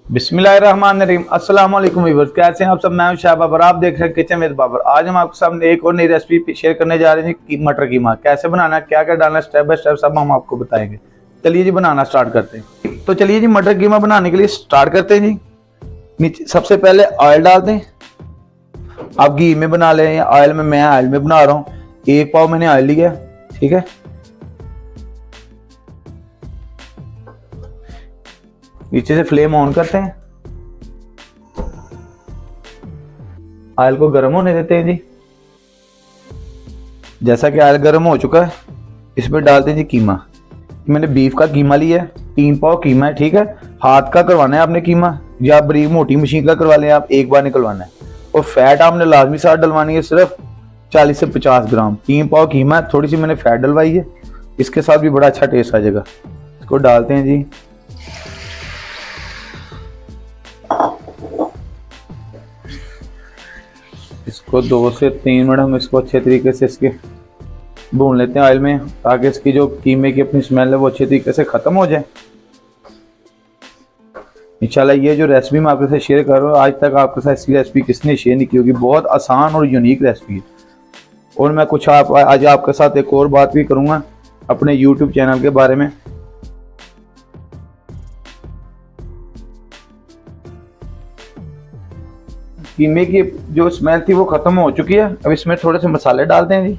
बिस्मिल्लाहिर्रहमानिर्रहीम। अस्सलाम वालेकुम व्यूअर्स, कैसे हैं आप सब। मैं हूं शाह बाबर, आप देख रहे हैं किचन विद बाबर। आज हम आपके सामने एक और नई रेसिपी शेयर करने जा रहे हैं कि मटर कीमा कैसे बनाना है, क्या क्या डालना है, स्टेप बाय स्टेप सब हम आपको बताएंगे। चलिए जी बनाना स्टार्ट करते हैं। तो चलिए जी मटर कीमा बनाने के लिए स्टार्ट करते हैं जी। नीचे सबसे पहले ऑयल डाल दें। आप घी में बना लें या ऑयल में, मैं ऑयल में बना रहा हूँ। 1 पाव मैंने ऑयल लिया, ठीक है। नीचे से फ्लेम ऑन करते हैं, ऑयल को गर्म होने देते हैं जी। जैसा कि ऑयल गर्म हो चुका है, इसमें डालते हैं जी कीमा। मैंने बीफ का कीमा लिया है, 3 पाव कीमा है, ठीक है। हाथ का करवाना है आपने कीमा, या बड़ी मोटी मशीन का करवा लें आप, एक बार निकलवाना है। और फैट आपने लाजमी साथ डलवानी है, सिर्फ 40 से 50 ग्राम। 3 पाव कीमा है, थोड़ी सी मैंने फैट डलवाई है, इसके साथ भी बड़ा अच्छा टेस्ट आ जाएगा। इसको डालते हैं जी। इसको 2 से 3 मिनट हम इसको अच्छे तरीके से इसके भून लेते हैं ऑयल में, ताकि इसकी जो कीमे की अपनी स्मेल है वो अच्छे तरीके से ख़त्म हो जाए। इंशाल्लाह ये जो रेसिपी मैं आपके साथ शेयर कर रहा हूँ, आज तक आपके साथ ऐसी रेसिपी किसने शेयर नहीं की होगी। बहुत आसान और यूनिक रेसिपी है। और मैं कुछ आज आपके साथ एक और बात भी करूँगा अपने यूट्यूब चैनल के बारे में। कीमे की जो स्मेल थी वो खत्म हो चुकी है। अब इसमें थोड़े से मसाले डालते हैं जी।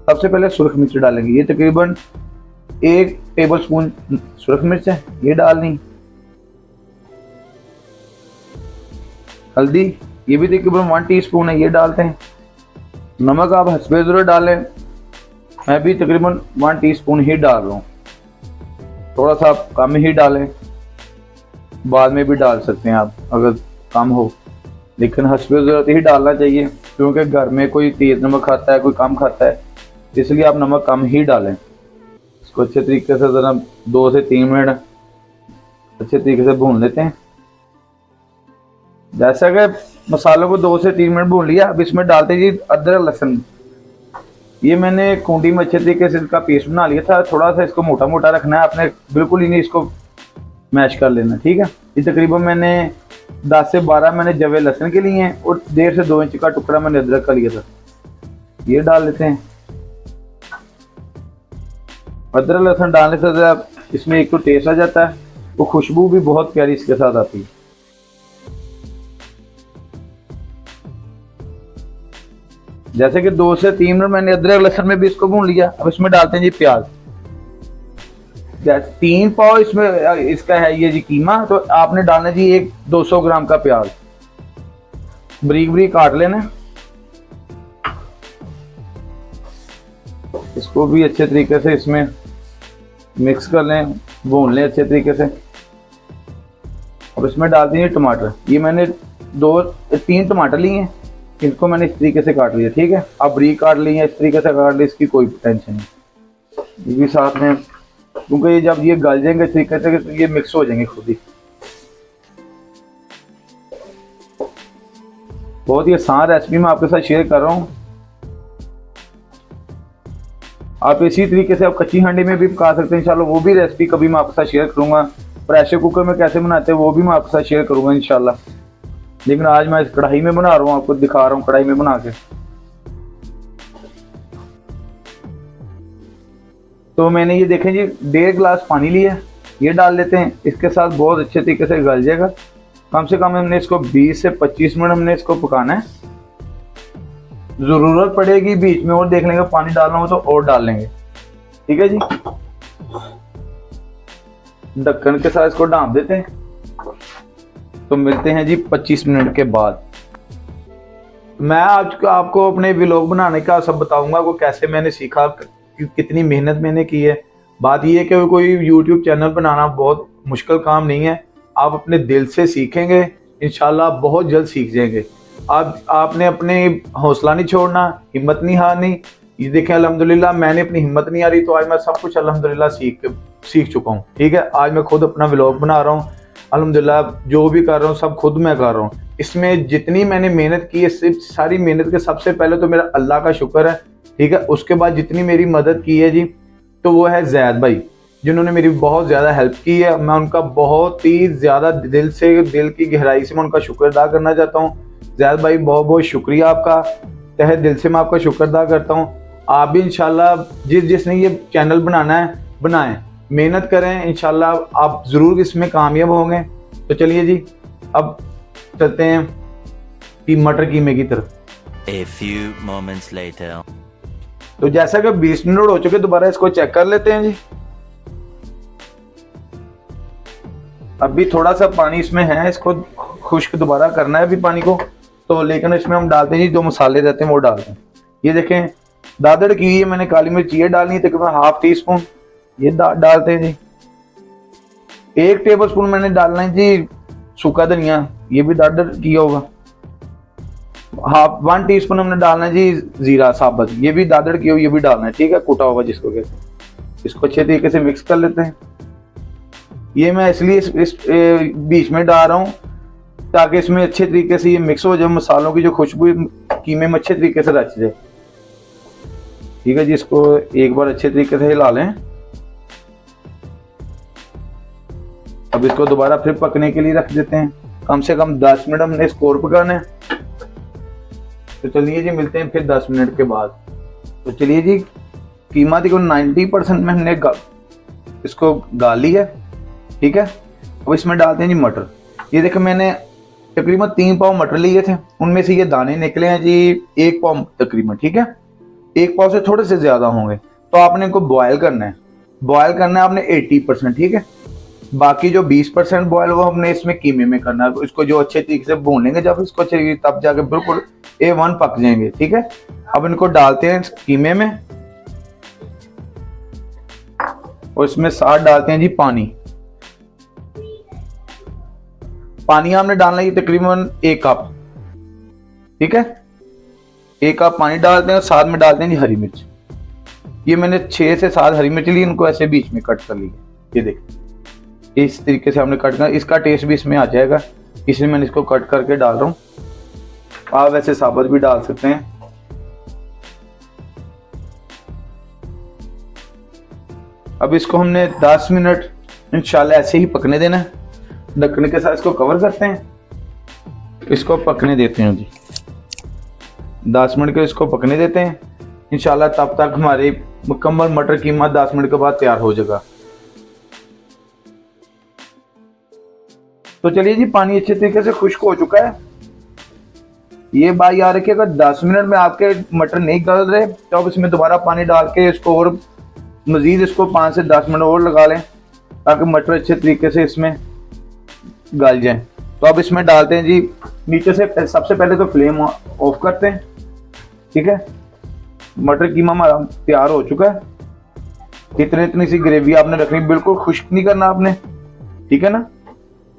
सबसे पहले सुरख मिर्च डालेंगे, ये तकरीबन 1 टेबल स्पून सुरख मिर्च है, ये डालनी। हल्दी, ये भी तकरीबन 1 टीस्पून है, ये डालते हैं। नमक आप हस्बे ज़रूर डालें, मैं भी तकरीबन 1 टीस्पून ही डाल रहा हूँ। थोड़ा सा आप कम ही डालें, बाद में भी डाल सकते हैं आप अगर कम हो, लेकिन हस्बे ज़रूरत ही डालना चाहिए, क्योंकि घर में कोई तेज़ नमक खाता है, कोई कम खाता है, इसलिए आप नमक कम ही डालें। इसको अच्छे तरीके से ज़रा 2 से 3 मिनट अच्छे तरीके से भून लेते हैं। जैसा कि मसालों को 2 से 3 मिनट भून लिया, अब इसमें डालते जी अदरक लहसुन। ये मैंने खूंटी में अच्छे तरीके से इसका पेस्ट बना लिया था। थोड़ा सा इसको मोटा मोटा रखना है आपने, बिल्कुल ही नहीं इसको मैश कर लेना, ठीक है। ये तकरीबन मैंने 10 से 12 मैंने जवे लहसुन के लिए हैं, और 1.5 से 2 इंच का टुकड़ा मैंने अदरक का लिया था, ये डाल लेते हैं। अदरक लहसुन डालने से इसमें एक तो टेस्ट आ जाता है, वो खुशबू भी बहुत प्यारी इसके साथ आती है। जैसे कि 2 से 3 मिनट मैंने अदरक लहसुन में भी इसको भून लिया। अब इसमें डालते हैं जी प्याज। 3 पाव इसमें इसका है ये जी कीमा, तो आपने डालना जी 200 ग्राम का प्याज, बारीक बारीक काट लेना। इसको भी अच्छे तरीके से इसमें मिक्स कर लें, भून लें अच्छे तरीके से। अब इसमें डालते हैं टमाटर। ये मैंने 2-3 टमाटर लिए हैं, इनको मैंने इस तरीके से काट लिया, ठीक है। आप बारीक काट लिए, इस तरीके से काट लिए, इसकी कोई टेंशन नहीं। ये भी साथ में, क्योंकि ये जब ये गल जाएंगे इस तरीके से तो ये मिक्स हो जाएंगे खुद ही। बहुत ही आसान रेसिपी मैं आपके साथ शेयर कर रहा हूँ। आप इसी तरीके से आप कच्ची हांडी में भी पका सकते हैं इंशाल्लाह, वो भी रेसिपी कभी मैं आपके साथ शेयर करूंगा। प्रेशर कुकर में कैसे बनाते हैं वो भी मैं आपके साथ शेयर करूंगा इंशाल्लाह, लेकिन आज मैं इस कढ़ाई में बना रहा हूँ, आपको दिखा रहा हूँ कढ़ाई में बना के। तो मैंने ये देखें जी 1.5 गिलास पानी लिया, ये डाल लेते हैं। इसके साथ बहुत अच्छे तरीके से गल जाएगा। कम से कम हमने इसको 20 से 25 मिनट हमने इसको पकाना है। जरूरत पड़ेगी बीच में और देख लेंगे, पानी डालना हो तो और डाल लेंगे, ठीक है जी। ढक्कन के साथ इसको ढांप देते हैं। तो मिलते हैं जी 25 मिनट के बाद। मैं आज आपको अपने व्लॉग बनाने का सब बताऊंगा, वो कैसे मैंने सीखा, कितनी मेहनत मैंने की है। बात यह है कि कोई यूट्यूब चैनल बनाना बहुत मुश्किल काम नहीं है। आप अपने दिल से सीखेंगे, इंशाल्लाह बहुत जल्द सीख जाएंगे। आपने अपने हौसला नहीं छोड़ना, हिम्मत नहीं हारनी। ये देखें अल्हम्दुलिल्लाह मैंने अपनी हिम्मत नहीं हारी, तो आज मैं सब कुछ अल्हम्दुलिल्लाह सीख चुका हूँ, ठीक है। आज मैं खुद अपना व्लॉग बना रहा हूँ, अल्हम्दुलिल्लाह जो भी कर रहा हूँ सब खुद मैं कर रहा हूँ। इसमें जितनी मैंने मेहनत की है, सिर्फ सारी मेहनत के सबसे पहले तो मेरा अल्लाह का शुक्र है, ठीक है। उसके बाद जितनी मेरी मदद की है जी, तो वो है जैद भाई। जिन्होंने मेरी बहुत ज़्यादा हेल्प की है। मैं उनका बहुत ही ज़्यादा दिल से, दिल की गहराई से मैं उनका शुक्र अदा करना चाहता हूँ। ज़ैद भाई बहुत बहुत शुक्रिया आपका, तहे दिल से मैं आपका शुक्र अदा करता हूँ। आप भी इंशाल्लाह जिसने ये चैनल बनाना है बनाएं, मेहनत करें, इंशाल्लाह आप ज़रूर इसमें कामयाब होंगे। तो चलिए जी अब चलते हैं कि मटर कीमे की तरफ। A few moments later. तो जैसा कि 20 मिनट हो चुके, दोबारा इसको चेक कर लेते हैं जी। अभी थोड़ा सा पानी इसमें है, इसको खुश्क दोबारा करना है अभी पानी को। तो लेकिन इसमें हम डालते हैं जी, जो मसाले रहते हैं वो डालते हैं। ये देखें दादड़ की है, मैंने काली मिर्च ये डालनी है तकरीबन ½ टीस्पून, ये डालते हैं जी। 1 टेबल स्पून मैंने डालना है जी सूखा धनिया, ये भी दादड़ किया होगा। 1 टीस्पून हमने डालना है जी जीरा साबुत, ये भी दादड़ की हो, ये भी डालना है, ठीक है, कूटा होगा जिसको कहते हैं। इसको अच्छे तरीके से मिक्स कर लेते हैं। ये मैं इसलिए इस बीच में डाल रहा हूँ ताकि इसमें अच्छे तरीके से ये मिक्स हो जाए, मसालों की जो खुशबू कीमे में अच्छे तरीके से रच जाए। ठीक है जी, इसको एक बार अच्छे तरीके से हिला लें। अब इसको दोबारा फिर पकने के लिए रख देते हैं, कम से कम 10 मिनट हमने इसको और पकाना है। तो चलिए जी मिलते हैं फिर 10 मिनट के बाद। तो चलिए जी कीमा देखो 90% में हमने इसको गाल लिया है, ठीक है। अब इसमें डालते हैं जी मटर। ये देखो मैंने तकरीबन 3 पाव मटर लिए थे, उनमें से ये दाने निकले हैं जी 1 पाव तकरीबन, ठीक है। 1 पाव से थोड़े से ज्यादा होंगे। तो आपने इनको बॉयल करना है, बॉयल करना है आपने 80%, ठीक है। बाकी जो 20% बॉयल वो हमने इसमें कीमे में करना है। इसको जो अच्छे तरीके से भून लेंगे जब इसको अच्छे, तब जाके बिल्कुल A1 पक जाएंगे, ठीक है। अब इनको डालते हैं कीमे में और इसमें साथ डालते हैं जी पानी। पानी हमने डालना है तकरीबन 1 कप, ठीक है। 1 कप पानी डालते हैं, साथ में डालते हैं जी हरी मिर्च। ये मैंने 6 से 7 हरी मिर्च ली, इनको ऐसे बीच में कट कर लिया। ये देखिए इस तरीके से हमने कट कर, इसका टेस्ट भी इसमें आ जाएगा, इसलिए मैंने इसको कट करके डाल रहा हूँ। आप वैसे साबुत भी डाल सकते हैं। अब इसको हमने 10 मिनट इंशाल्लाह ऐसे ही पकने देना है। ढक्कन के साथ इसको कवर करते हैं, इसको पकने देते हैं जी 10 मिनट के, इसको पकने देते हैं इंशाल्लाह। तब तक हमारी मुकम्मल मटर कीमा 10 मिनट के बाद तैयार हो जाएगा। तो चलिए जी पानी अच्छे तरीके से खुश्क हो चुका है। ये बात याद रखिए, अगर 10 मिनट में आपके मटर नहीं गल रहे तो आप इसमें दोबारा पानी डाल के इसको और मजीद इसको 5 से 10 मिनट और लगा लें ताकि मटर अच्छे तरीके से इसमें गल जाए। तो अब इसमें डालते हैं जी नीचे से, सबसे पहले तो फ्लेम ऑफ करते हैं, ठीक है। मटर कीमा हमारा तैयार हो चुका है। इतनी सी ग्रेवी आपने रखनी, बिल्कुल खुश्क नहीं करना आपने, ठीक है ना।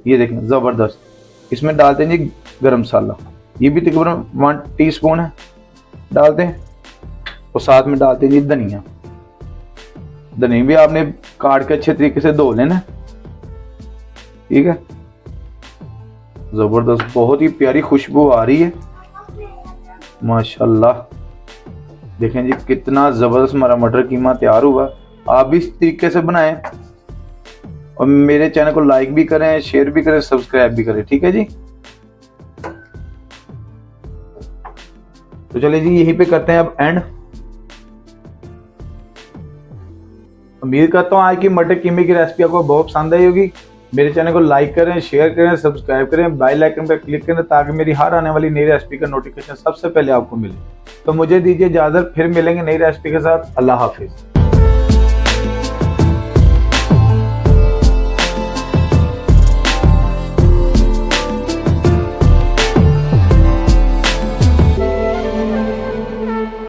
ये देखें जबरदस्त। इसमें डालते हैं जी गरम मसाला, ये भी तकरीबन 1 टीस्पून है, डालते हैं। और साथ में डालते हैं जी धनिया। धनिया भी आपने काट के अच्छे तरीके से धो लेना, ठीक है। जबरदस्त, बहुत ही प्यारी खुशबू आ रही है माशाल्लाह। देखें जी कितना जबरदस्त हमारा मटर कीमा तैयार हुआ। आप भी इस तरीके से बनाएं और मेरे चैनल को लाइक भी करें, शेयर भी करें, सब्सक्राइब भी करें, ठीक है जी। तो चलिए जी यहीं पे करते हैं अब एंड। उम्मीद करता हूँ आज की मटर कीमे की रेसिपी आपको बहुत पसंद आई होगी। मेरे चैनल को लाइक करें, शेयर करें, सब्सक्राइब करें, बेल आइकन पर क्लिक करें ताकि मेरी हर आने वाली नई रेसिपी का नोटिफिकेशन सबसे पहले आपको मिले। तो मुझे दीजिए इजाजत, फिर मिलेंगे नई रेसिपी के साथ। अल्लाह हाफिज।